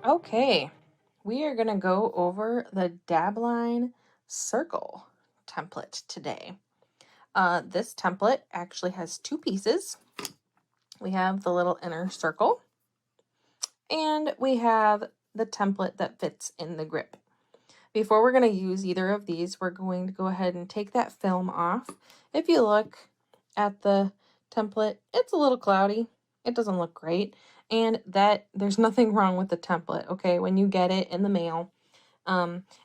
Okay, we are going to go over the Dabline circle template today. This template actually has two pieces. We have the little inner circle, and we have the template that fits in the grip. Before we're going to use either of these, we're going to go ahead and take that film off. If you look at the template, it's a little cloudy. It doesn't look great. And there's nothing wrong with the template, okay? When you get it in the mail,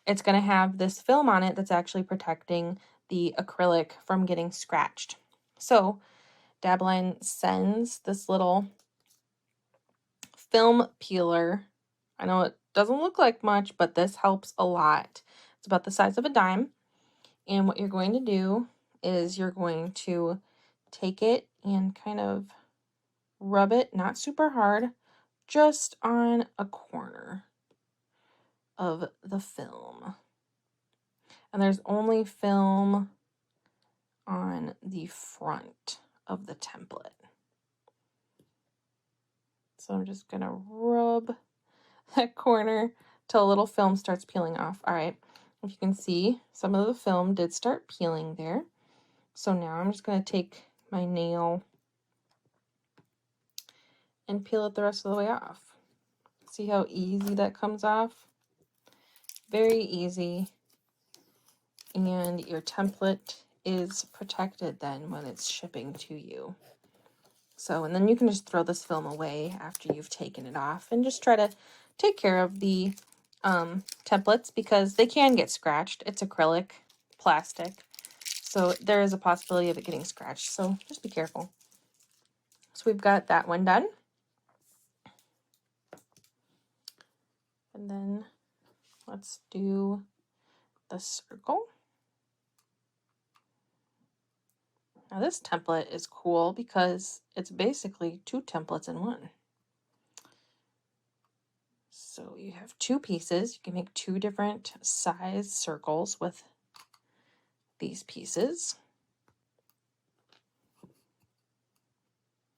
it's going to have this film on it that's actually protecting the acrylic from getting scratched. So Dabline sends this little film peeler. I know it doesn't look like much, but this helps a lot. It's about the size of a dime. And what you're going to do is you're going to take it and kind of rub it, not super hard, just on a corner of the film. And there's only film on the front of the template. So I'm just going to rub that corner till a little film starts peeling off. All right, if you can see, some of the film did start peeling there. So now I'm just going to take my nail and peel it the rest of the way off. See how easy that comes off? Very easy. And your template is protected then when it's shipping to you. So, and then you can just throw this film away after you've taken it off and just try to take care of the templates because they can get scratched. It's acrylic, plastic, so there is a possibility of it getting scratched. So just be careful. So we've got that one done. And then let's do the circle. Now this template is cool because it's basically two templates in one. So you have two pieces. You can make two different size circles with these pieces.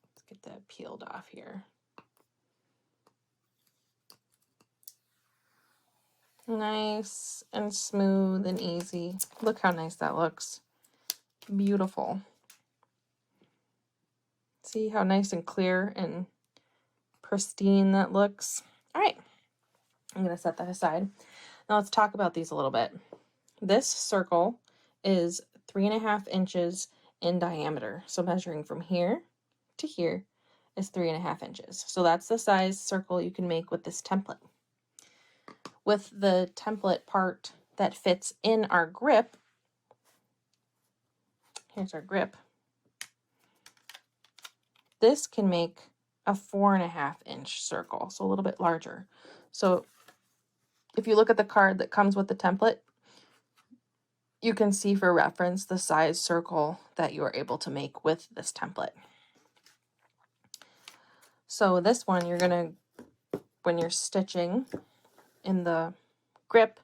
Let's get that peeled off here. Nice and smooth and easy. Look how nice that looks. Beautiful. See how nice and clear and pristine that looks? All right, I'm going to set that aside. Now let's talk about these a little bit. This circle is 3.5 inches in diameter. So measuring from here to here is 3.5 inches. So that's the size circle you can make with this template. With the template part that fits in our grip, here's our grip, this can make a 4.5 inch circle, so a little bit larger. So if you look at the card that comes with the template, you can see for reference the size circle that you are able to make with this template. So this one, you're gonna, when you're stitching in the grip,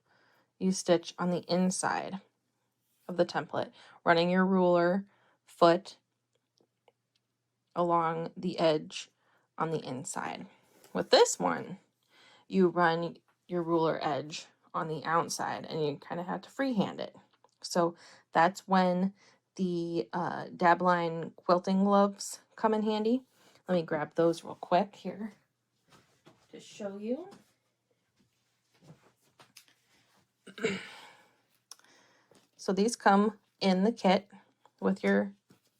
you stitch on the inside of the template, running your ruler foot along the edge on the inside. With this one, you run your ruler edge on the outside and you kind of have to freehand it. So that's when the Dabline quilting gloves come in handy. Let me grab those real quick here to show you. So these come in the kit with your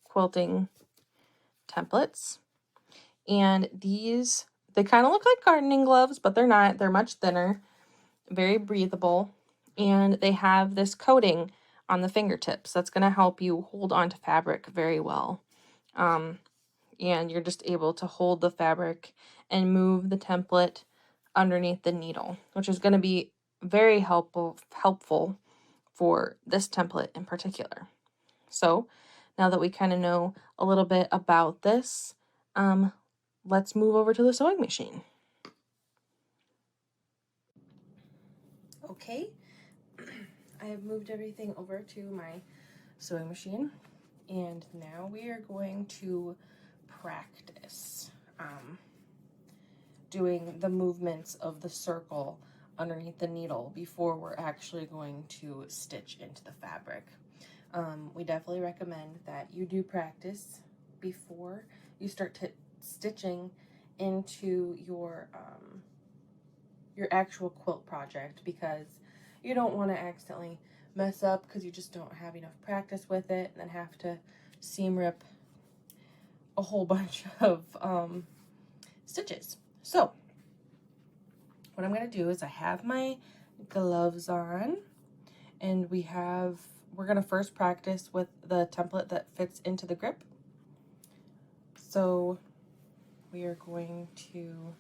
quilting templates. And these, they kind of look like gardening gloves, but they're not. They're much thinner, very breathable, and they have this coating on the fingertips that's going to help you hold on to fabric very well. And you're just able to hold the fabric and move the template underneath the needle, which is going to be very helpful for this template in particular. So now that we kind of know a little bit about this, let's move over to the sewing machine. Okay, I have moved everything over to my sewing machine, and now we are going to practice. doing the movements of the circle underneath the needle before we're actually going to stitch into the fabric. We definitely recommend that you do practice before you start stitching into your actual quilt project, because you don't want to accidentally mess up because you just don't have enough practice with it and then have to seam rip a whole bunch of stitches. So what I'm going to do is I have my gloves on, and we're going to first practice with the template that fits into the grip. So we are going to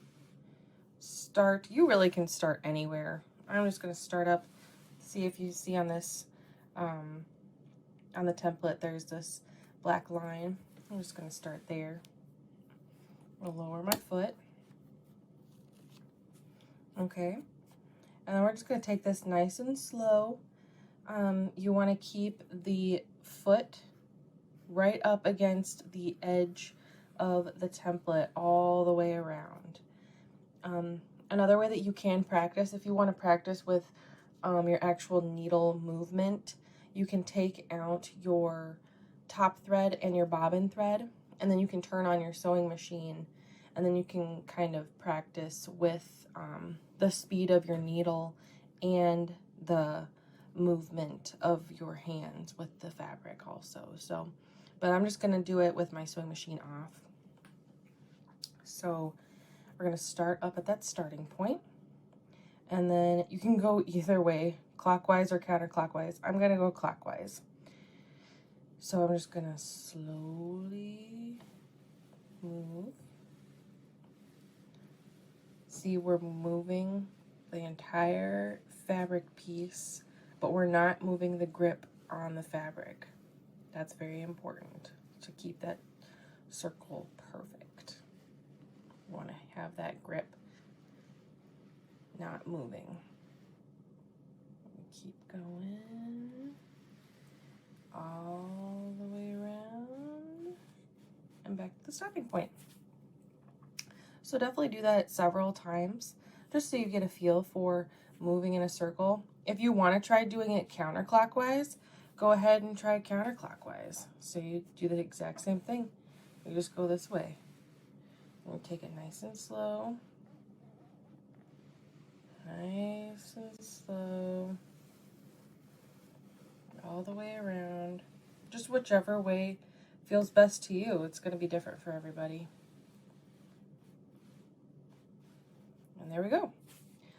start, you really can start anywhere. I'm just going to start up, see if you see on this, on the template, there's this black line. I'm just going to start there. I'll lower my foot. Okay. And then we're just going to take this nice and slow. You want to keep the foot right up against the edge of the template all the way around. Another way that you can practice, if you want to practice with your actual needle movement, you can take out your top thread and your bobbin thread, and then you can turn on your sewing machine, and then you can kind of practice with the speed of your needle and the movement of your hands with the fabric also. So, but I'm just going to do it with my sewing machine off. So we're going to start up at that starting point, and then you can go either way, clockwise or counterclockwise. I'm going to go clockwise. So I'm just going to slowly move. See, we're moving the entire fabric piece, but we're not moving the grip on the fabric. That's very important to keep that circle perfect. You want to have that grip not moving. Keep going all the way around and back to the stopping point. So definitely do that several times just so you get a feel for moving in a circle. If you want to try doing it counterclockwise, go ahead and try counterclockwise. So you do the exact same thing. You just go this way. And you take it nice and slow. Nice and slow. All the way around. Just whichever way feels best to you. It's going to be different for everybody. And there we go.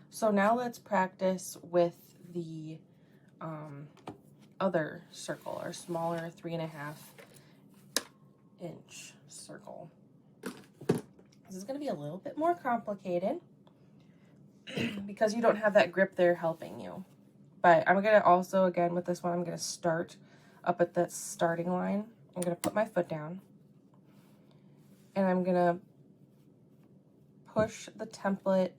So now let's practice with the other circle, our smaller 3.5 inch circle. This is going to be a little bit more complicated because you don't have that grip there helping you. But I'm going to also, again, with this one, I'm going to start up at that starting line. I'm going to put my foot down, and I'm going to push the template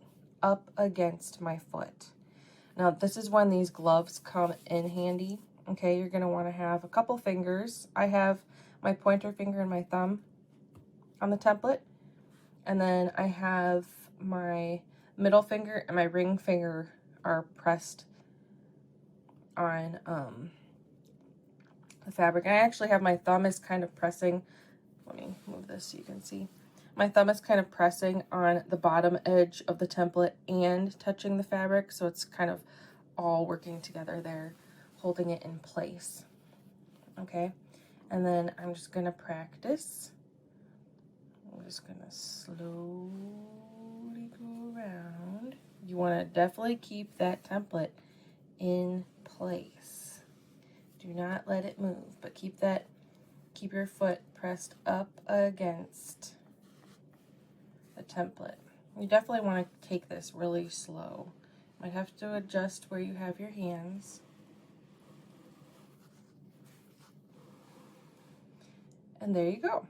up against my foot. Now, this is when these gloves come in handy. Okay, you're going to want to have a couple fingers. I have my pointer finger and my thumb on the template, and then I have my middle finger and my ring finger are pressed on the fabric. And I actually have my thumb is kind of pressing, let me move this so you can see. My thumb is kind of pressing on the bottom edge of the template and touching the fabric, so it's kind of all working together there, holding it in place. Okay, and then I'm just going to practice. I'm just going to slowly go around. You want to definitely keep that template in place. Do not let it move, but keep your foot pressed up against the template. You definitely want to take this really slow. Might have to adjust where you have your hands. And there you go.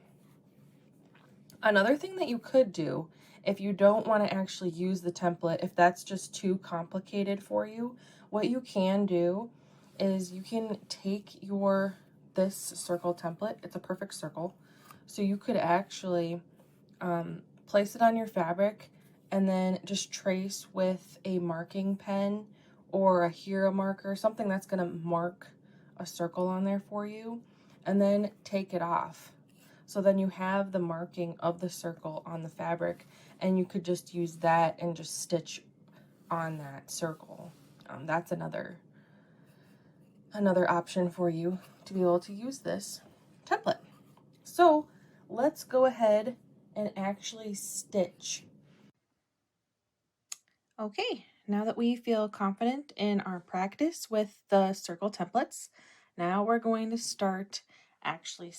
Another thing that you could do, if you don't want to actually use the template, if that's just too complicated for you, what you can do is you can take this circle template. It's a perfect circle. So you could actually place it on your fabric and then just trace with a marking pen or a hero marker, something that's going to mark a circle on there for you, and then take it off. So then you have the marking of the circle on the fabric, and you could just use that and just stitch on that circle. That's another option for you to be able to use this template. So let's go ahead and actually stitch. Okay, now that we feel confident in our practice with the circle templates, now we're going to start actually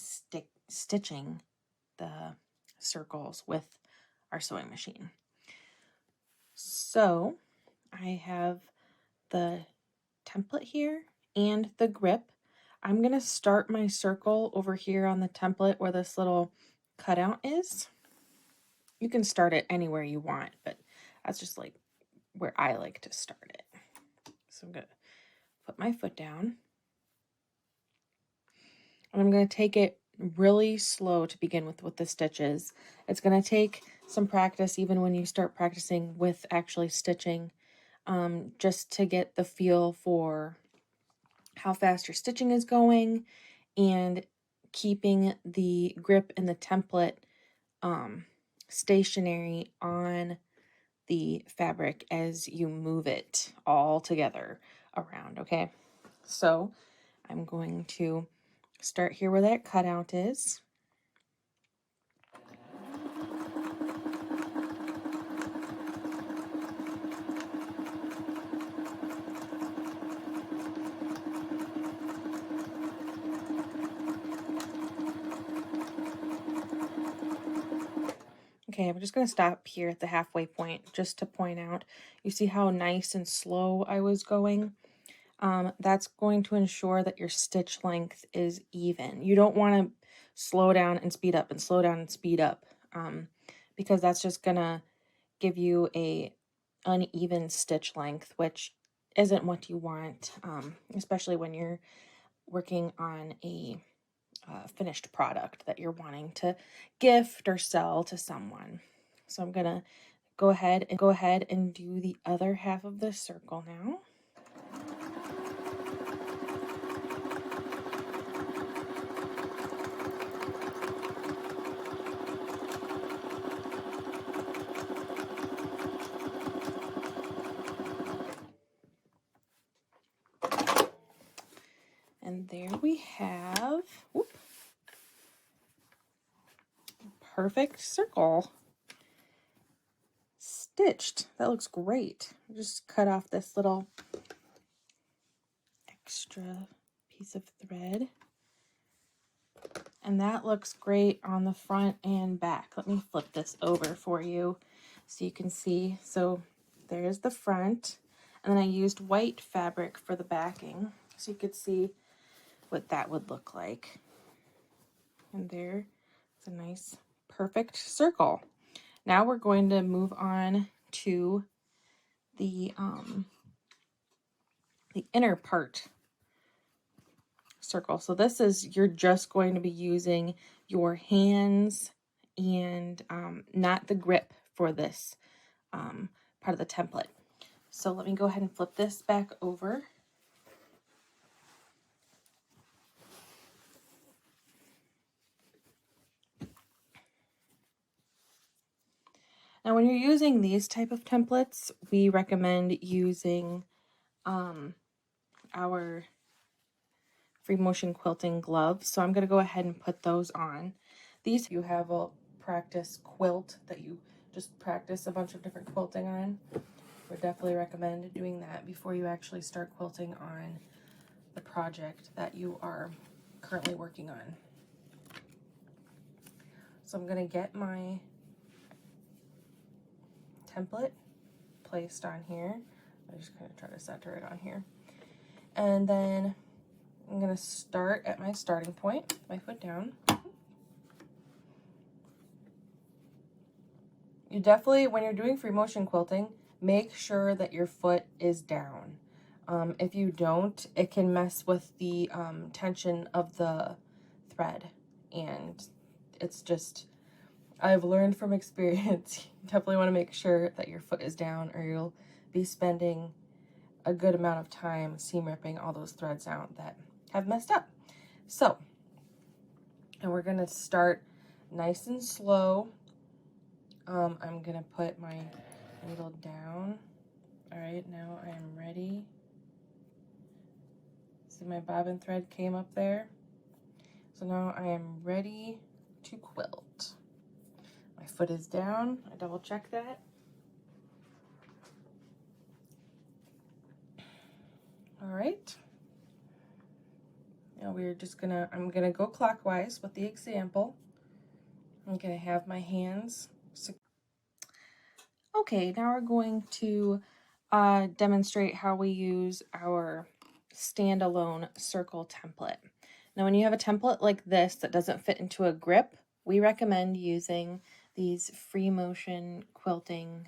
stitching the circles with our sewing machine. So I have the template here and the grip. I'm going to start my circle over here on the template where this little cutout is. You can start it anywhere you want, but that's just like where I like to start it. So I'm going to put my foot down, and I'm going to take it really slow to begin with the stitches. It's going to take some practice even when you start practicing with actually stitching, just to get the feel for how fast your stitching is going and keeping the grip and the template stationary on the fabric as you move it all together around. Okay, so I'm going to start here where that cutout is. Okay, I'm just going to stop here at the halfway point just to point out, you see how nice and slow I was going? That's going to ensure that your stitch length is even. You don't want to slow down and speed up and slow down and speed up, because that's just going to give you a uneven stitch length, which isn't what you want, especially when you're working on a finished product that you're wanting to gift or sell to someone. So I'm gonna go ahead and do the other half of the circle now. And there we have, whoop, perfect circle stitched. That looks great. Just cut off this little extra piece of thread. And that looks great on the front and back. Let me flip this over for you so you can see. So there's the front, and then I used white fabric for the backing so you could see what that would look like. And there, it's a nice, perfect circle. Now we're going to move on to the inner part circle. So this is, you're just going to be using your hands and not the grip for this part of the template. So let me go ahead and flip this back over. Now when you're using these type of templates, we recommend using our free motion quilting gloves. So I'm going to go ahead and put those on. These, you have a practice quilt that you just practice a bunch of different quilting on. Would definitely recommend doing that before you actually start quilting on the project that you are currently working on. So I'm going to get my template placed on here. I just kind of try to center it on here. And then I'm going to start at my starting point, my foot down. You definitely, when you're doing free motion quilting, make sure that your foot is down. If you don't, it can mess with the tension of the thread, and it's just, I've learned from experience, you definitely want to make sure that your foot is down or you'll be spending a good amount of time seam ripping all those threads out that have messed up. So, and we're going to start nice and slow. I'm going to put my needle down. All right, now I am ready. See, my bobbin thread came up there. So now I am ready to quilt. My foot is down. I double check that. All right. Now I'm gonna go clockwise with the example. I'm gonna have my hands. Okay, now we're going to demonstrate how we use our standalone circle template. Now, when you have a template like this that doesn't fit into a grip, we recommend using these free motion quilting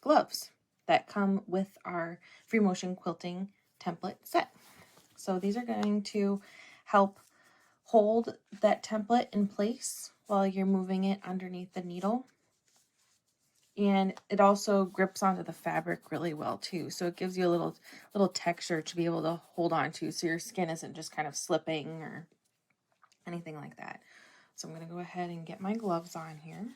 gloves that come with our free motion quilting template set. So these are going to help hold that template in place while you're moving it underneath the needle. And it also grips onto the fabric really well too. So it gives you a little texture to be able to hold on to, so your skin isn't just kind of slipping or anything like that. So I'm going to go ahead and get my gloves on here.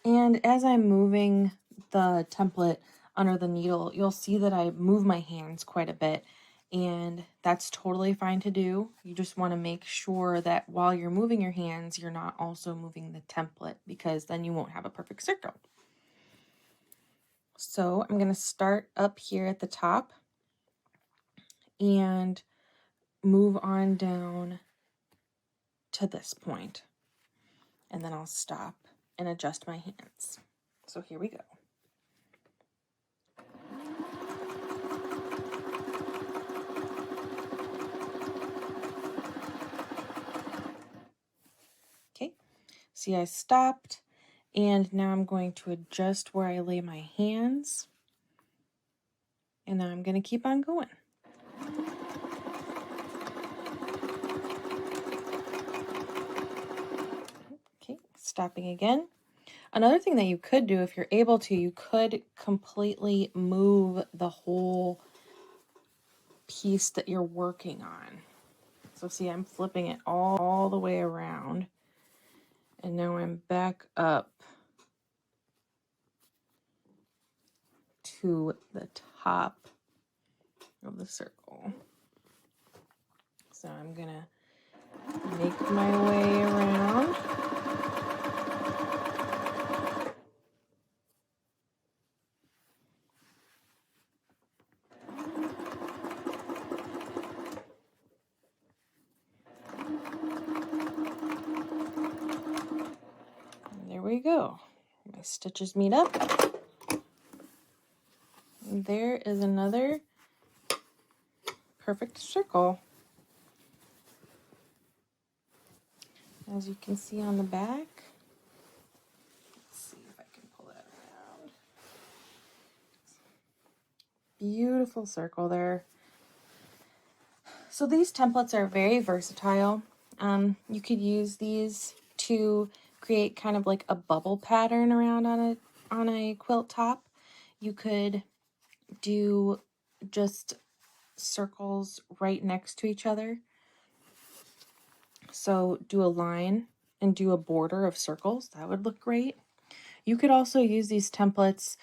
And as I'm moving the template under the needle, you'll see that I move my hands quite a bit, and that's totally fine to do. You just want to make sure that while you're moving your hands, you're not also moving the template, because then you won't have a perfect circle. So I'm going to start up here at the top and move on down to this point, and then I'll stop and adjust my hands. So here we go. Okay, see, I stopped, and now I'm going to adjust where I lay my hands, and now I'm going to keep on going. Okay, stopping again. Another thing that you could do, if you're able to, you could completely move the whole piece that you're working on. So see, I'm flipping it all the way around, and now I'm back up to the top of the circle. So I'm gonna make my way around. And there we go. My stitches meet up. And there is another perfect circle. As you can see on the back. Let's see if I can pull that around. Beautiful circle there. So these templates are very versatile. You could use these to create kind of like a bubble pattern around on a quilt top. You could do just circles right next to each other. So do a line and do a border of circles. That would look great. You could also use these templates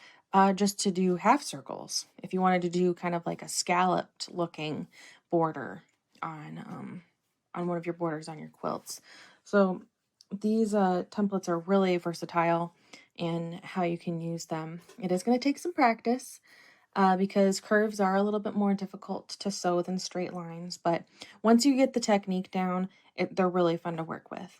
just to do half circles. If you wanted to do kind of like a scalloped looking border on one of your borders on your quilts. So these templates are really versatile in how you can use them. It is going to take some practice because curves are a little bit more difficult to sew than straight lines, but once you get the technique down, they're really fun to work with.